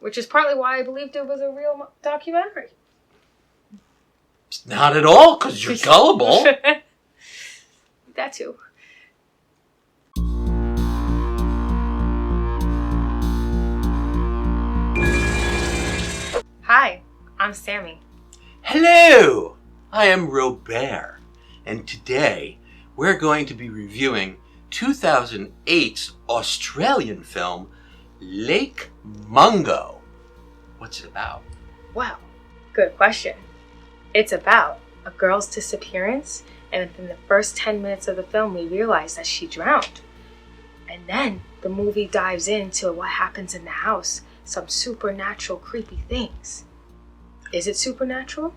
which is partly why I believed it was a real documentary. Not at all, because you're gullible. That too. Hi, I'm Sammy. Hello, I am Robert, and today we're going to be reviewing 2008's Australian film, Lake Mungo. What's it about? Well, good question. It's about a girl's disappearance, and within the first 10 minutes of the film, we realize that she drowned. And then the movie dives into what happens in the house, some supernatural, creepy things. Is it supernatural,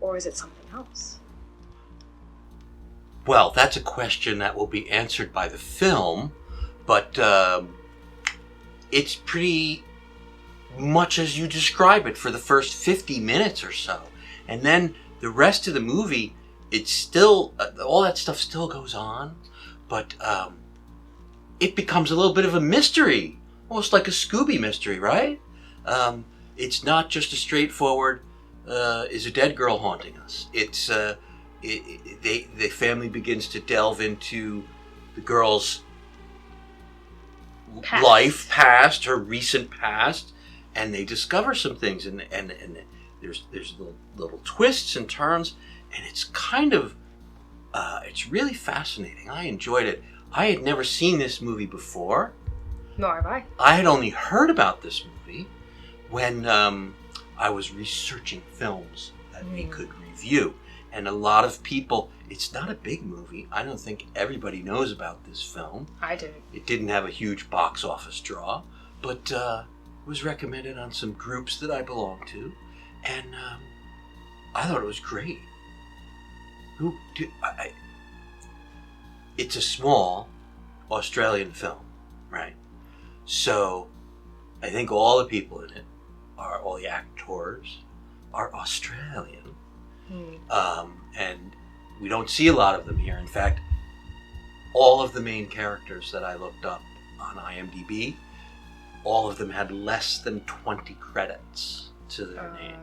or is it something else? Well, that's a question that will be answered by the film, but it's pretty much as you describe it for the first 50 minutes or so. And then the rest of the movie, it's still, all that stuff still goes on, but it becomes a little bit of a mystery, almost like a Scooby mystery, right? It's not just a straightforward, is a dead girl haunting us? It's, the family begins to delve into the girl's life past, her recent past, and they discover some things, and there's little twists and turns, and it's kind of it's really fascinating. I enjoyed it. I had never seen this movie before. Nor have I. I had only heard about this movie when I was researching films that we could review. And a lot of people, it's not a big movie. I don't think everybody knows about this film. I didn't. It didn't have a huge box office draw, but it was recommended on some groups that I belong to. And I thought it was great. It's a small Australian film, right? So I think all the people in it all the actors are Australian. And we don't see a lot of them here. In fact, all of the main characters that I looked up on IMDb, all of them had less than 20 credits to their name.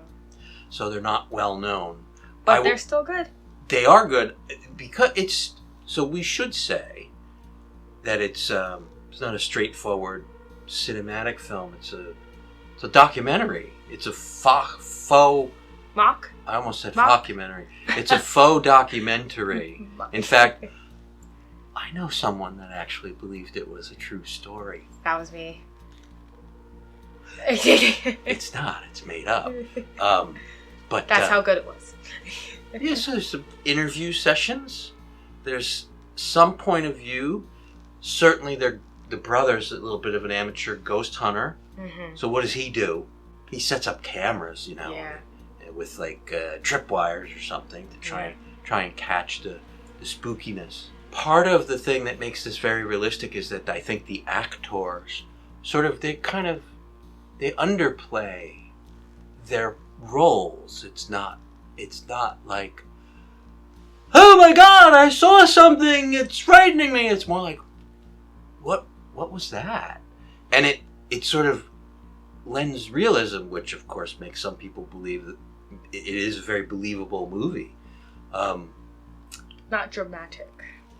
So they're not well known. But they're still good. They are good because it's, so we should say that it's not a straightforward cinematic film. It's a documentary. It's a faux mock? I almost said mockumentary. It's a faux documentary. In fact, I know someone that actually believed it was a true story. That was me. It's not. It's made up. But that's how good it was. Yeah, so there's some interview sessions. There's some point of view. Certainly, the brother's a little bit of an amateur ghost hunter. Mm-hmm. So what does he do? He sets up cameras, with like tripwires or something to try and catch the spookiness. Part of the thing that makes this very realistic is that I think the actors they underplay their roles. It's not like, oh my God, I saw something, it's frightening me. It's more like, what was that? And it sort of lends realism, which of course makes some people believe that it is a very believable movie. Not dramatic.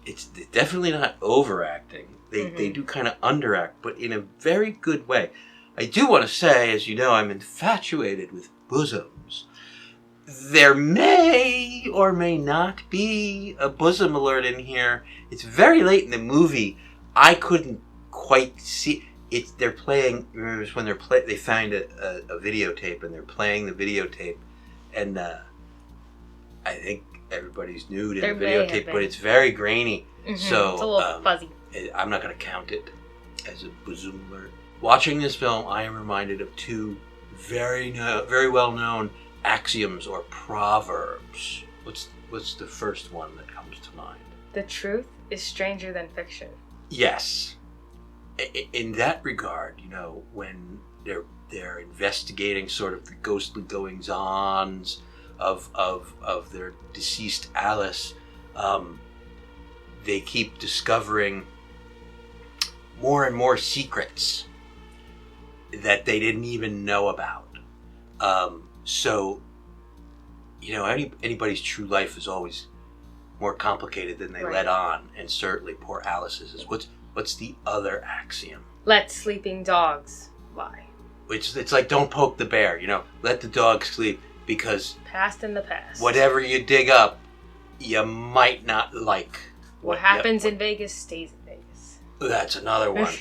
It's definitely not overacting. They do kind of underact, but in a very good way. I do want to say, as you know, I'm infatuated with bosoms. There may or may not be a bosom alert in here. It's very late in the movie. I couldn't quite see it. They're playing. Remember when they find a videotape and they're playing the videotape, and I think everybody's nude in the videotape, but it's very grainy. Mm-hmm. So it's a little fuzzy. I'm not going to count it as a bosom alert. Watching this film, I am reminded of two very well known axioms or proverbs. What's the first one that comes to mind? The truth is stranger than fiction. Yes. In that regard, when they're investigating sort of the ghostly goings-ons of their deceased Alice, they keep discovering more and more secrets. that they didn't even know about. So, anybody's true life is always more complicated than they let on, and certainly poor Alice's is. What's the other axiom? Let sleeping dogs lie. It's like, don't poke the bear, let the dog sleep, because past in the past. Whatever you dig up, you might not like. What happens in Vegas stays in Vegas. That's another one.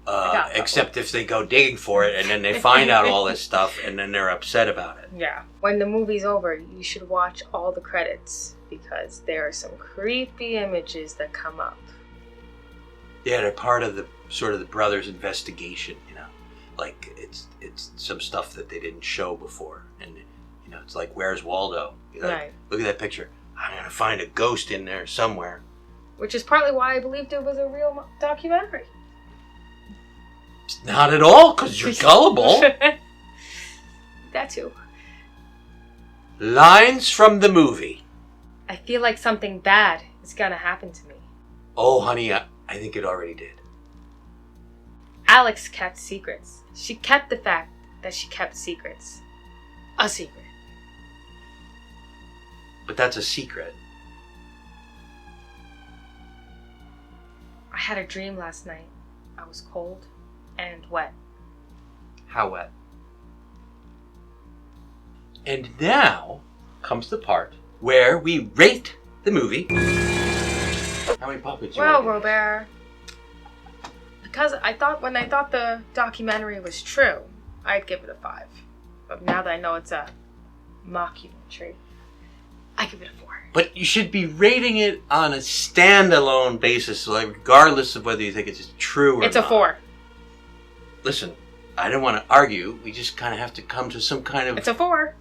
Yeah. Except if they go digging for it and then they find out all this stuff and then they're upset about it. Yeah. When the movie's over, you should watch all the credits because there are some creepy images that come up. Yeah, they're part of the brothers' investigation, Like it's some stuff that they didn't show before. And it's like, where's Waldo? Right. Look at that picture. I'm going to find a ghost in there somewhere. Which is partly why I believed it was a real documentary. Not at all, because you're gullible. That too. Lines from the movie. I feel like something bad is gonna happen to me. Oh, honey, I think it already did. Alex kept secrets. She kept the fact that she kept secrets. A secret. But that's a secret. I had a dream last night. I was cold and wet. How wet? And now comes the part where we rate the movie. How many puppets? Well, Robert, because when I thought the documentary was true, I'd give it a 5. But now that I know it's a mockumentary, I give it a 4. But you should be rating it on a standalone basis, like regardless of whether you think it's true or not. It's a 4. Listen, I don't want to argue. We just kind of have to come to some kind of... It's a 4.